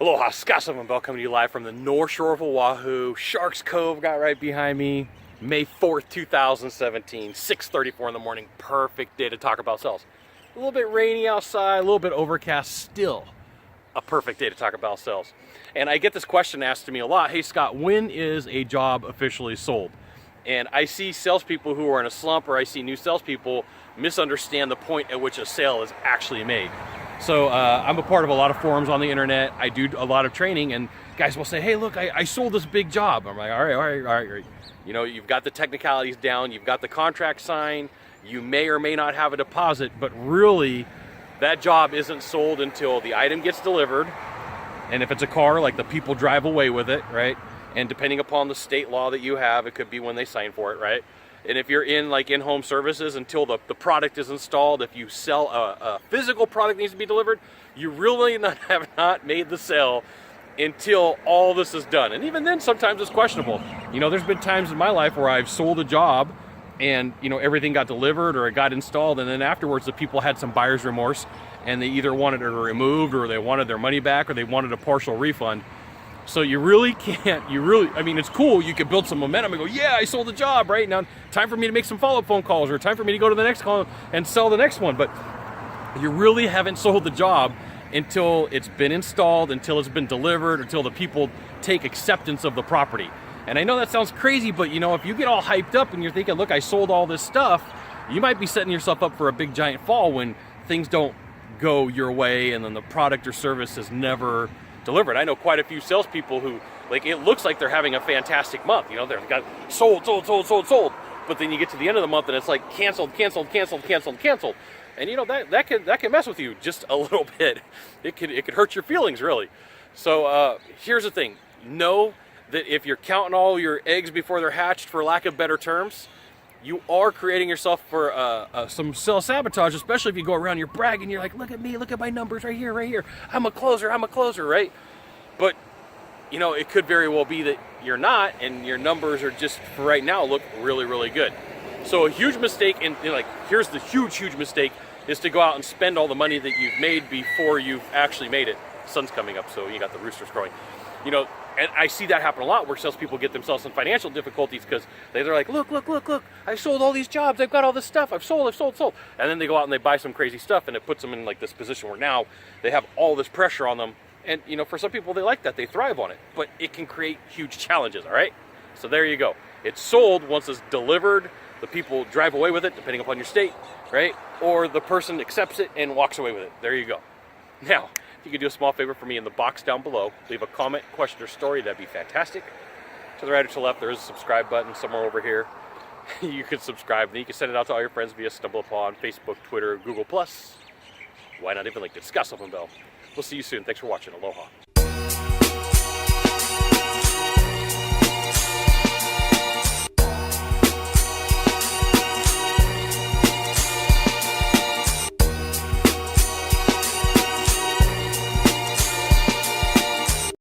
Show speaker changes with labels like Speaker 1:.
Speaker 1: Aloha, Scott Sylvan Bell coming to you live from the North Shore of Oahu. Sharks Cove got right behind me. May 4th, 2017, 6:34 in the morning. Perfect day to talk about sales. A little bit rainy outside, a little bit overcast, still a perfect day to talk about sales. And I get this question asked to me a lot. Hey Scott, when is a job officially sold? And I see salespeople who are in a slump, or I see new salespeople misunderstand the point at which a sale is actually made. So I'm a part of a lot of forums on the internet. I do a lot of training, and guys will say, hey, look, I sold this big job. I'm like, all right. You know, you've got the technicalities down, you've got the contract signed, you may or may not have a deposit, but really that job isn't sold until the item gets delivered. And if it's a car, like the people drive away with it, right? And depending upon the state law that you have, it could be when they sign for it, right? And if you're in like in-home services, until the product is installed, if you sell a physical product needs to be delivered, you really have not made the sale until all this is done. And even then, sometimes it's questionable. You know, there's been times in my life where I've sold a job and, you know, everything got delivered or it got installed, and then afterwards the people had some buyer's remorse and they either wanted it removed, or they wanted their money back, or they wanted a partial refund. So you really can't, I mean, it's cool, you can build some momentum and go, yeah, I sold the job, right? Now, time for me to make some follow-up phone calls, or time for me to go to the next call and sell the next one. But you really haven't sold the job until it's been installed, until it's been delivered, until the people take acceptance of the property. And I know that sounds crazy, but you know, if you get all hyped up and you're thinking, look, I sold all this stuff, you might be setting yourself up for a big giant fall when things don't go your way and then the product or service is never delivered. I know quite a few salespeople who, like, it looks like they're having a fantastic month. You know, they've got sold. But then you get to the end of the month and it's like canceled. And you know, that can mess with you just a little bit. It could hurt your feelings, really. So here's the thing. Know that if you're counting all your eggs before they're hatched, for lack of better terms, you are creating yourself for some sales sabotage, especially if you go around, you're bragging, you're like, look at me, look at my numbers right here. I'm a closer, right? But, you know, it could very well be that you're not, and your numbers are just, for right now, look really, really good. So a huge mistake, and like, here's the huge mistake, is to go out and spend all the money that you've made before you've actually made it. The sun's coming up, so you got the roosters crowing. You know, and I see that happen a lot, where salespeople get themselves in financial difficulties because they're like, look, I sold all these jobs, I've got all this stuff, I've sold. And then they go out and they buy some crazy stuff, and it puts them in like this position where now they have all this pressure on them. And you know, for some people, they like that, they thrive on it, but it can create huge challenges, all right? So there you go. It's sold once it's delivered, the people drive away with it, depending upon your state, right? Or the person accepts it and walks away with it. There you go. Now, if you could do a small favor for me in the box down below, leave a comment, question, or story, that'd be fantastic. To the right or to the left, there is a subscribe button somewhere over here. You can subscribe, then you can send it out to all your friends via StumbleUpon, Facebook, Twitter, Google+. Why not even LinkedIn? Scott Sylvan Bell. We'll see you soon. Thanks for watching. Aloha.